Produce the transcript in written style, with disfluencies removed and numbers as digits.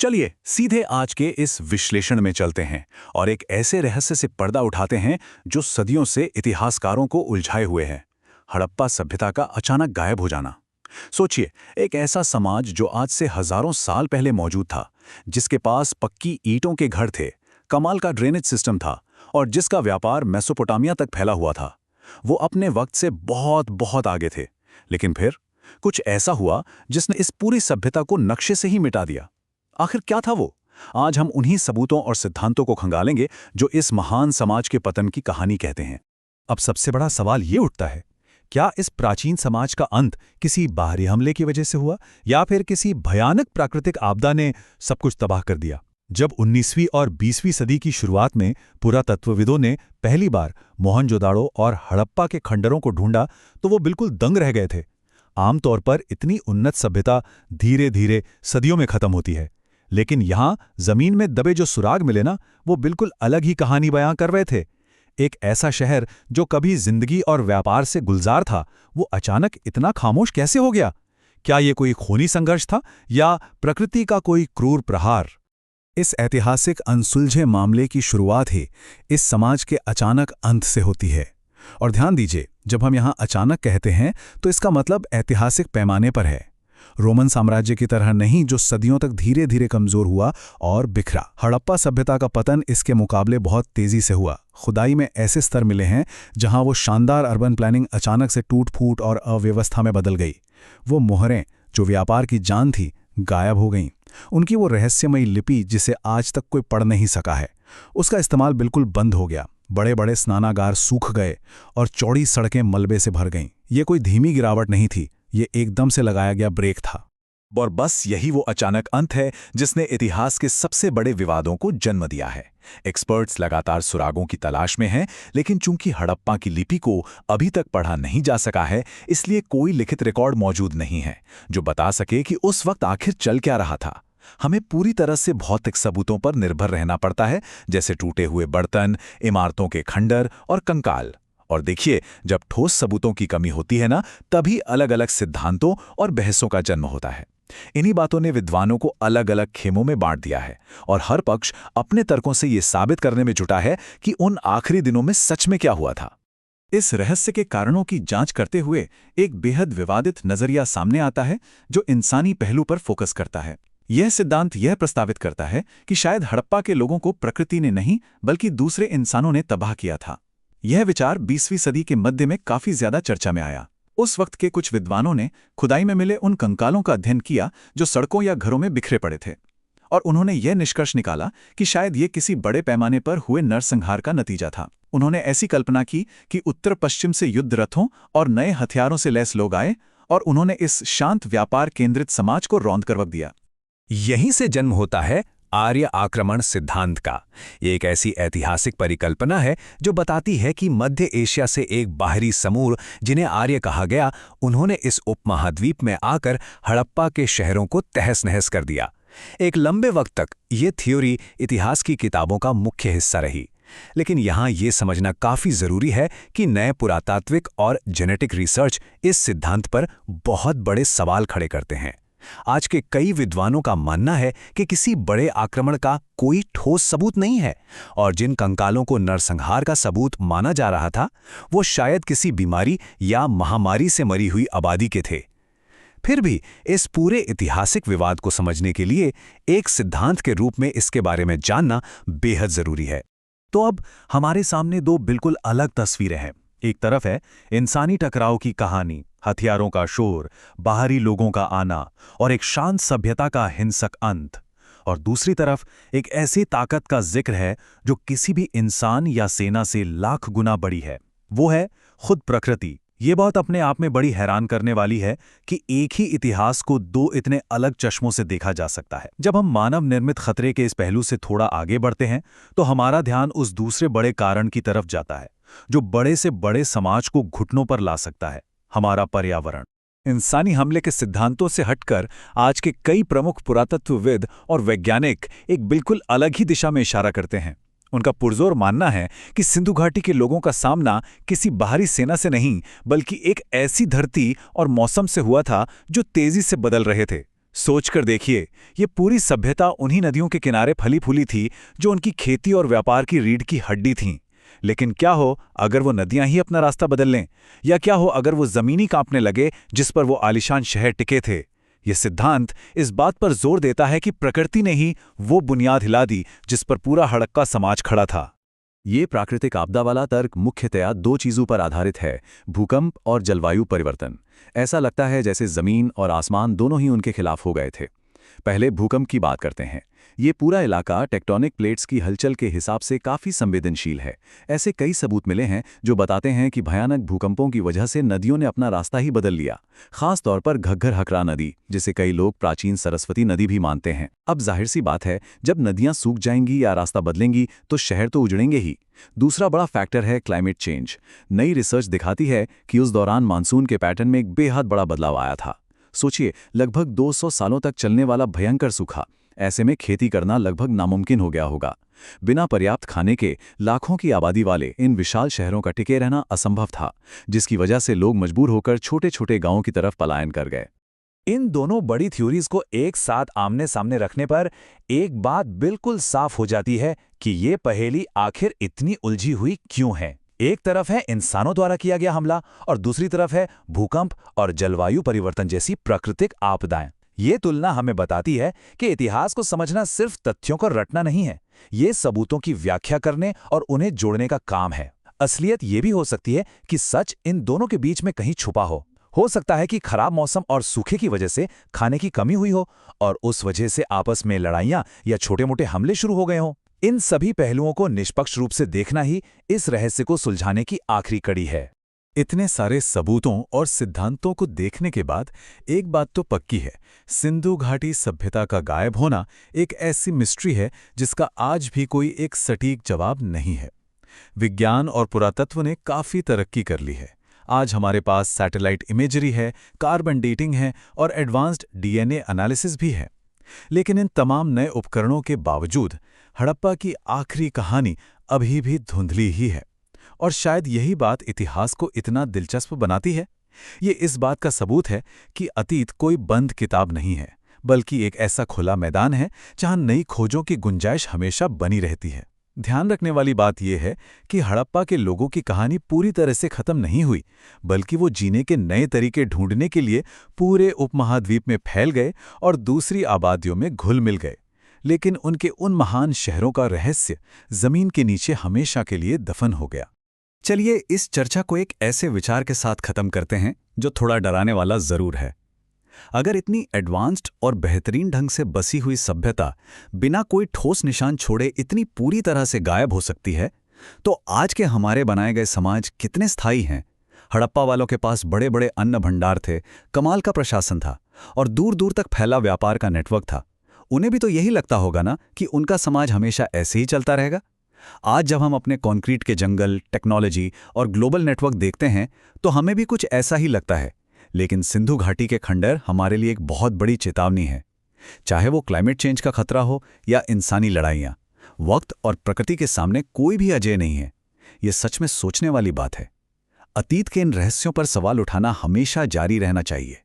चलिए सीधे आज के इस विश्लेषण में चलते हैं और एक ऐसे रहस्य से पर्दा उठाते हैं जो सदियों से इतिहासकारों को उलझाए हुए है। हड़प्पा सभ्यता का अचानक गायब हो जाना। सोचिए, एक ऐसा समाज जो आज से हजारों साल पहले मौजूद था, जिसके पास पक्की ईंटों के घर थे, कमाल का ड्रेनेज सिस्टम था और जिसका व्यापार मेसोपोटामिया तक फैला हुआ था। वो अपने वक्त से बहुत बहुत आगे थे, लेकिन फिर कुछ ऐसा हुआ जिसने इस पूरी सभ्यता को नक्शे से ही मिटा दिया। आखिर क्या था वो? आज हम उन्हीं सबूतों और सिद्धांतों को खंगालेंगे जो इस महान समाज के पतन की कहानी कहते हैं। अब सबसे बड़ा सवाल ये उठता है, क्या इस प्राचीन समाज का अंत किसी बाहरी हमले की वजह से हुआ या फिर किसी भयानक प्राकृतिक आपदा ने सब कुछ तबाह कर दिया? जब 19वीं और 20वीं सदी की शुरुआत में पुरातत्वविदों ने पहली बार मोहनजोदाड़ो और हड़प्पा के खंडरों को ढूंढा तो वो बिल्कुल दंग रह गए थे। आमतौर पर इतनी उन्नत सभ्यता धीरे धीरे सदियों में खत्म होती है, लेकिन यहाँ जमीन में दबे जो सुराग मिले ना, वो बिल्कुल अलग ही कहानी बयां कर रहे थे। एक ऐसा शहर जो कभी जिंदगी और व्यापार से गुलजार था, वो अचानक इतना खामोश कैसे हो गया? क्या ये कोई खूनी संघर्ष था या प्रकृति का कोई क्रूर प्रहार? इस ऐतिहासिक अनसुलझे मामले की शुरुआत ही इस समाज के अचानक अंत से होती है। और ध्यान दीजिए, जब हम यहाँ अचानक कहते हैं तो इसका मतलब ऐतिहासिक पैमाने पर है। रोमन साम्राज्य की तरह नहीं, जो सदियों तक धीरे धीरे कमजोर हुआ और बिखरा। हड़प्पा सभ्यता का पतन इसके मुकाबले बहुत तेजी से हुआ। खुदाई में ऐसे स्तर मिले हैं जहां वो शानदार अर्बन प्लानिंग अचानक से टूट-फूट और अव्यवस्था में बदल गई। वो मोहरें जो व्यापार की जान थी, गायब हो गईं। उनकी वो रहस्यमयी लिपि जिसे आज तक कोई पढ़ नहीं सका है, उसका इस्तेमाल बिल्कुल बंद हो गया। बड़े बड़े स्नानागार सूख गए और चौड़ी सड़कें मलबे से भर गईं। ये कोई धीमी गिरावट नहीं थी, ये एकदम से लगाया गया ब्रेक था। और बस यही वो अचानक अंत है जिसने इतिहास के सबसे बड़े विवादों को जन्म दिया है। एक्सपर्ट्स लगातार सुरागों की तलाश में हैं, लेकिन चूंकि हड़प्पा की लिपि को अभी तक पढ़ा नहीं जा सका है, इसलिए कोई लिखित रिकॉर्ड मौजूद नहीं है जो बता सके कि उस वक्त आखिर चल क्या रहा था। हमें पूरी तरह से भौतिक सबूतों पर निर्भर रहना पड़ता है, जैसे टूटे हुए बर्तन, इमारतों के खंडर और कंकाल। और देखिए, जब ठोस सबूतों की कमी होती है ना, तभी अलग अलग सिद्धांतों और बहसों का जन्म होता है। इन्हीं बातों ने विद्वानों को अलग अलग खेमों में बांट दिया है और हर पक्ष अपने तर्कों से ये साबित करने में जुटा है कि उन आखिरी दिनों में सच में क्या हुआ था। इस रहस्य के कारणों की जांच करते हुए एक बेहद विवादित नजरिया सामने आता है जो इंसानी पहलू पर फोकस करता है। यह सिद्धांत यह प्रस्तावित करता है कि शायद हड़प्पा के लोगों को प्रकृति ने नहीं, बल्कि दूसरे इंसानों ने तबाह किया था। यह विचार 20वीं सदी के मध्य में काफी ज्यादा चर्चा में आया। उस वक्त के कुछ विद्वानों ने खुदाई में मिले उन कंकालों का अध्ययन किया जो सड़कों या घरों में बिखरे पड़े थे, और उन्होंने यह निष्कर्ष निकाला कि शायद ये किसी बड़े पैमाने पर हुए नरसंहार का नतीजा था। उन्होंने ऐसी कल्पना की कि उत्तर पश्चिम से युद्ध रथों और नए हथियारों से लैस लोग आए और उन्होंने इस शांत व्यापार केंद्रित समाज को रौंद कर रख दिया। यहीं से जन्म होता है आर्य आक्रमण सिद्धांत का। ये एक ऐसी ऐतिहासिक परिकल्पना है जो बताती है कि मध्य एशिया से एक बाहरी समूह, जिन्हें आर्य कहा गया, उन्होंने इस उपमहाद्वीप में आकर हड़प्पा के शहरों को तहस नहस कर दिया। एक लंबे वक्त तक ये थ्योरी इतिहास की किताबों का मुख्य हिस्सा रही, लेकिन यहाँ ये समझना काफी जरूरी है कि नए पुरातात्विक और जेनेटिक रिसर्च इस सिद्धांत पर बहुत बड़े सवाल खड़े करते हैं। आज के कई विद्वानों का मानना है कि किसी बड़े आक्रमण का कोई ठोस सबूत नहीं है, और जिन कंकालों को नरसंहार का सबूत माना जा रहा था, वो शायद किसी बीमारी या महामारी से मरी हुई आबादी के थे। फिर भी इस पूरे ऐतिहासिक विवाद को समझने के लिए एक सिद्धांत के रूप में इसके बारे में जानना बेहद जरूरी है। तो अब हमारे सामने दो बिल्कुल अलग तस्वीरें हैं। एक तरफ है इंसानी टकराव की कहानी, हथियारों का शोर, बाहरी लोगों का आना और एक शांत सभ्यता का हिंसक अंत। और दूसरी तरफ एक ऐसी ताकत का जिक्र है जो किसी भी इंसान या सेना से लाख गुना बड़ी है। वो है खुद प्रकृति। ये बात अपने आप में बड़ी हैरान करने वाली है कि एक ही इतिहास को दो इतने अलग चश्मों से देखा जा सकता है। जब हम मानव निर्मित खतरे के इस पहलू से थोड़ा आगे बढ़ते हैं तो हमारा ध्यान उस दूसरे बड़े कारण की तरफ जाता है जो बड़े से बड़े समाज को घुटनों पर ला सकता है, हमारा पर्यावरण। इंसानी हमले के सिद्धांतों से हटकर आज के कई प्रमुख पुरातत्वविद और वैज्ञानिक एक बिल्कुल अलग ही दिशा में इशारा करते हैं। उनका पुरजोर मानना है कि सिंधु घाटी के लोगों का सामना किसी बाहरी सेना से नहीं, बल्कि एक ऐसी धरती और मौसम से हुआ था जो तेजी से बदल रहे थे, सोचकर देखिए, ये पूरी सभ्यता उन्हीं नदियों के किनारे फली फूली थी जो उनकी खेती और व्यापार की रीढ़ की हड्डी थीं। लेकिन क्या हो अगर वो नदियां ही अपना रास्ता बदल लें, या क्या हो अगर वो जमीनी कांपने लगे जिस पर वो आलीशान शहर टिके थे। ये सिद्धांत इस बात पर जोर देता है कि प्रकृति ने ही वो बुनियाद हिला दी जिस पर पूरा हड़क्का समाज खड़ा था। ये प्राकृतिक आपदा वाला तर्क मुख्यतया दो चीजों पर आधारित है, भूकंप और जलवायु परिवर्तन। ऐसा लगता है जैसे जमीन और आसमान दोनों ही उनके खिलाफ हो गए थे। पहले भूकंप की बात करते हैं। ये पूरा इलाका टेक्टोनिक प्लेट्स की हलचल के हिसाब से काफी संवेदनशील है। ऐसे कई सबूत मिले हैं जो बताते हैं कि भयानक भूकंपों की वजह से नदियों ने अपना रास्ता ही बदल लिया। खास तौर पर घग्गर हकरा नदी, जिसे कई लोग प्राचीन सरस्वती नदी भी मानते हैं। अब जाहिर सी बात है, जब नदियां सूख जाएंगी या रास्ता बदलेंगी तो शहर तो उजड़ेंगे ही। दूसरा बड़ा फैक्टर है क्लाइमेट चेंज। नई रिसर्च दिखाती है कि उस दौरान मानसून के पैटर्न में एक बेहद बड़ा बदलाव आया था। सोचिए, लगभग 200 सालों तक चलने वाला भयंकर सूखा। ऐसे में खेती करना लगभग नामुमकिन हो गया होगा। बिना पर्याप्त खाने के लाखों की आबादी वाले इन विशाल शहरों का टिके रहना असंभव था, जिसकी वजह से लोग मजबूर होकर छोटे छोटे गांवों की तरफ पलायन कर गए। इन दोनों बड़ी थ्योरीज को एक साथ आमने सामने रखने पर एक बात बिल्कुल साफ हो जाती है कि ये पहेली आखिर इतनी उलझी हुई क्यों है। एक तरफ है इंसानों द्वारा किया गया हमला और दूसरी तरफ है भूकंप और जलवायु परिवर्तन जैसी प्राकृतिक आपदाएं। ये तुलना हमें बताती है कि इतिहास को समझना सिर्फ तथ्यों को रटना नहीं है, ये सबूतों की व्याख्या करने और उन्हें जोड़ने का काम है। असलियत ये भी हो सकती है कि सच इन दोनों के बीच में कहीं छुपा हो सकता है कि खराब मौसम और सूखे की वजह से खाने की कमी हुई हो और उस वजह से आपस में लड़ाइयां या छोटे-मोटे हमले शुरू हो गए हों। इन सभी पहलुओं को निष्पक्ष रूप से देखना ही इस रहस्य को सुलझाने की आखिरी कड़ी है। इतने सारे सबूतों और सिद्धांतों को देखने के बाद एक बात तो पक्की है, सिंधु घाटी सभ्यता का गायब होना एक ऐसी मिस्ट्री है जिसका आज भी कोई एक सटीक जवाब नहीं है। विज्ञान और पुरातत्व ने काफ़ी तरक्की कर ली है। आज हमारे पास सैटेलाइट इमेजरी है, कार्बन डेटिंग है और एडवांस्ड डीएनए एनालिसिस भी है। लेकिन इन तमाम नए उपकरणों के बावजूद हड़प्पा की आखिरी कहानी अभी भी धुंधली ही है। और शायद यही बात इतिहास को इतना दिलचस्प बनाती है। ये इस बात का सबूत है कि अतीत कोई बंद किताब नहीं है, बल्कि एक ऐसा खुला मैदान है जहां नई खोजों की गुंजाइश हमेशा बनी रहती है। ध्यान रखने वाली बात यह है कि हड़प्पा के लोगों की कहानी पूरी तरह से खत्म नहीं हुई, बल्कि वो जीने के नए तरीके ढूंढने के लिए पूरे उपमहाद्वीप में फैल गए और दूसरी आबादियों में घुल मिल गए। लेकिन उनके उन महान शहरों का रहस्य जमीन के नीचे हमेशा के लिए दफन हो गया। चलिए इस चर्चा को एक ऐसे विचार के साथ खत्म करते हैं जो थोड़ा डराने वाला जरूर है। अगर इतनी एडवांस्ड और बेहतरीन ढंग से बसी हुई सभ्यता बिना कोई ठोस निशान छोड़े इतनी पूरी तरह से गायब हो सकती है, तो आज के हमारे बनाए गए समाज कितने स्थायी हैं। हड़प्पा वालों के पास बड़े बड़े अन्न भंडार थे, कमाल का प्रशासन था और दूर दूर तक फैला व्यापार का नेटवर्क था। उन्हें भी तो यही लगता होगा ना कि उनका समाज हमेशा ऐसे ही चलता रहेगा। आज जब हम अपने कंक्रीट के जंगल, टेक्नोलॉजी और ग्लोबल नेटवर्क देखते हैं तो हमें भी कुछ ऐसा ही लगता है। लेकिन सिंधु घाटी के खंडर हमारे लिए एक बहुत बड़ी चेतावनी है। चाहे वो क्लाइमेट चेंज का खतरा हो या इंसानी लड़ाइयाँ, वक्त और प्रकृति के सामने कोई भी अजेय नहीं है। ये सच में सोचने वाली बात है। अतीत के इन रहस्यों पर सवाल उठाना हमेशा जारी रहना चाहिए।